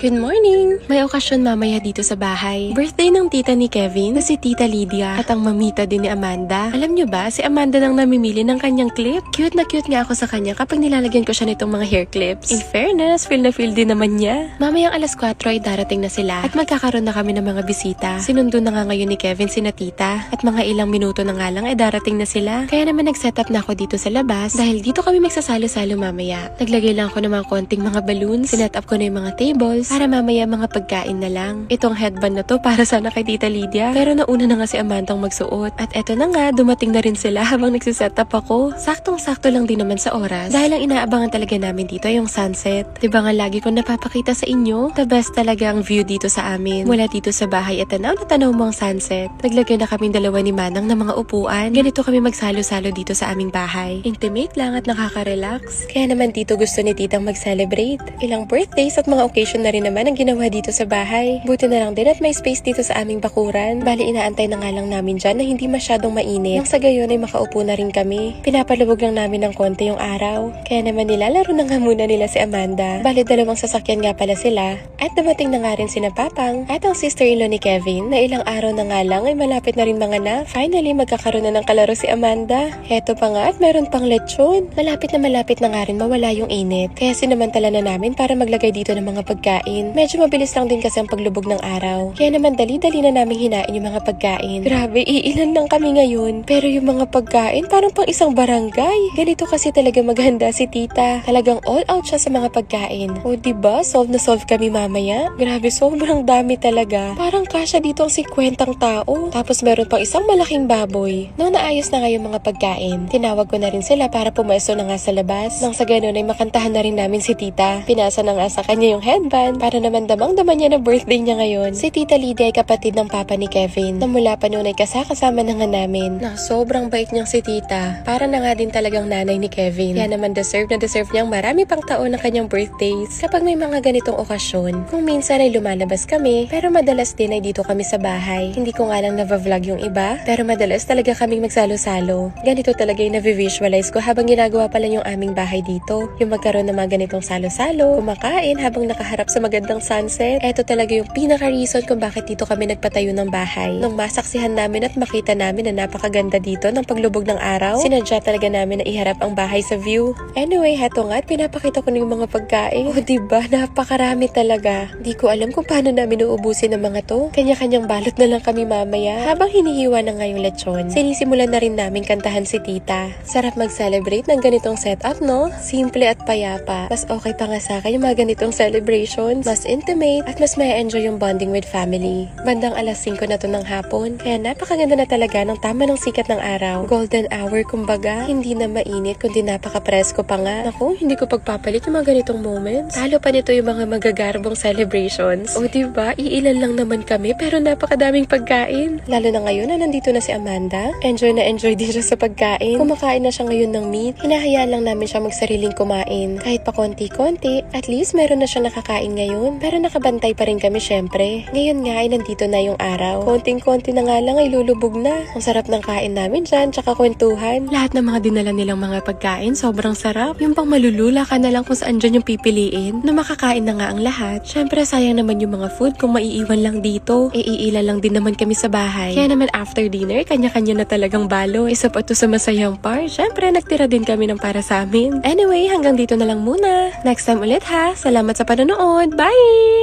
Good morning! May okasyon mamaya dito sa bahay. Birthday ng tita ni Kevin na si Tita Lydia at ang mamita din ni Amanda. Alam nyo ba, si Amanda nang namimili ng kanyang clip. Cute na cute nga ako sa kanya kapag nilalagyan ko siya nitong mga hair clips. In fairness, feel na feel din naman niya. Mamayang alas 4 ay darating na sila at magkakaroon na kami ng mga bisita. Sinundo na nga ngayon ni Kevin sina tita at mga ilang minuto na nga lang ay darating na sila. Kaya naman nag-set up na ako dito sa labas dahil dito kami magsasalo-salo mamaya. Naglagay lang ako ng mga konting mga balloons. Sinet up ko na yung mga tables para mamaya mga pagkain na lang. Itong headband na to para sana kay Tita Lydia. Pero nauna na nga si Amandang magsuot. At eto na nga, dumating na rin sila habang nagsiset up ako. Saktong-sakto lang din naman sa oras. Dahil ang inaabangan talaga namin dito yung sunset. Diba nga lagi kong napapakita sa inyo? The best talaga ang view dito sa amin. Mula dito sa bahay at tanaw na tanaw mo ang sunset. Naglagay na kaming dalawa ni Manang ng mga upuan. Ganito kami magsalo-salo dito sa aming bahay. Intimate lang at nakaka-relax. Kaya naman dito gusto ni Titang mag-celebrate. Ilang birthdays at mga occasion na rin naman ang ginawa dito sa bahay. Buti na lang din at may space dito sa aming bakuran. Bali inaantay na nga lang namin dyan na hindi masyadong mainit. Nang sa gayon ay makaupo na rin kami. Pinapalubog lang namin ng konti yung araw. Kaya naman nilalaro na nga muna nila si Amanda. Bali dalawang sasakyan nga pala sila. At dumating na nga rin sina Papang at ang sister-in-law ni Kevin na ilang araw na nga lang ay malapit na rin mga na. Finally magkakaroon na ng kalaro si Amanda. Heto pa nga at meron pang lechon. Malapit na nga rin mawala yung init. Kaya sinamantala na namin para maglagay dito ng mga pagkain. Medyo mabilis lang din kasi ang paglubog ng araw. Kaya naman dali-dali na namin hinain yung mga pagkain. Grabe, iilan lang kami ngayon. Pero yung mga pagkain parang pang isang barangay. Ganito kasi talaga maghanda si tita. Talagang all out siya sa mga pagkain. O diba, solve na solve kami mamaya. Grabe, sobrang dami talaga. Parang kasya dito ang 50 tao. Tapos meron pang isang malaking baboy. Nung naayos na nga yung mga pagkain, tinawag ko na rin sila para pumesto na nga sa labas. Nang sa ganun ay makantahan na rin namin si tita. Pinasa na nga sa kanya yung headband para naman damang-daman niya na birthday niya ngayon. Si Tita Lydia ay kapatid ng papa ni Kevin na mula pa noon ay kasama na nga namin. Na sobrang bait niyang si tita. Para na nga din talagang nanay ni Kevin. Kaya naman deserve niyang marami pang taon ng kanyang birthdays. Kapag may mga ganitong okasyon, kung minsan ay lumalabas kami, pero madalas din ay dito kami sa bahay. Hindi ko nga lang na-vlog yung iba, pero madalas talaga kaming magsalo-salo. Ganito talaga yung na-visualize ko habang ginagawa pa lang yung aming bahay dito. Yung magkaroon ng mga ganitong salo-salo, kumakain habang nakaharap sa magandang sunset. Eto talaga yung pinaka-reason kung bakit dito kami nagpatayo ng bahay. Nung masaksihan namin at makita namin na napakaganda dito ng paglubog ng araw, sinadya talaga namin na iharap ang bahay sa view. Anyway, heto nga at pinapakita ko na yung mga pagkain. O diba, napakarami talaga. Di ko alam kung paano namin uubusin ng mga to. Kanya-kanyang balot na lang kami mamaya. Habang hinihiwa na nga yung lechon, sinisimulan na rin namin kantahan si tita. Sarap mag-celebrate ng ganitong setup, no? Simple at payapa. Mas okay pa nga sa akin yung mga ganitong celebrations. Mas intimate at mas may enjoy yung bonding with family. Bandang alas 5 na to ng hapon. Kaya napakaganda na talaga ng tama ng sikat ng araw. Golden hour kumbaga. Hindi na mainit kundi napaka-presko pa nga. Naku, hindi ko pagpapalit yung mga ganitong moments. Talo pa nito yung mga magagarbong celebrations. O diba, iilan lang naman kami pero napakadaming pagkain. Lalo na ngayon na nandito na si Amanda. Enjoy na enjoy din siya sa pagkain. Kumakain na siya ngayon ng meat. Hinahayaan lang namin siya magsariling kumain. Kahit pa konti-konti, at least meron na siya nakakain ngayon. Pero nakabantay pa rin kami syempre. Ngayon nga ay nandito na yung araw. Konting-konti na nga lang ay lulubog na. Ang sarap ng kain namin dyan, tsaka kwentuhan. Lahat ng mga dinala nilang mga pagkain, sobrang sarap. Yung pang malulula ka na lang kung saan dyan yung pipiliin, na makakain na nga ang lahat. Syempre sayang naman yung mga food kung maiiwan lang dito. Iila lang din naman kami sa bahay. Kaya naman after dinner, kanya-kanya na talagang balo. Isa pa to sa masayang part. Syempre, nagtira din kami ng para sa amin. Anyway, hanggang dito na lang muna. Next time ulit ha. Salamat sa panonood. Bye!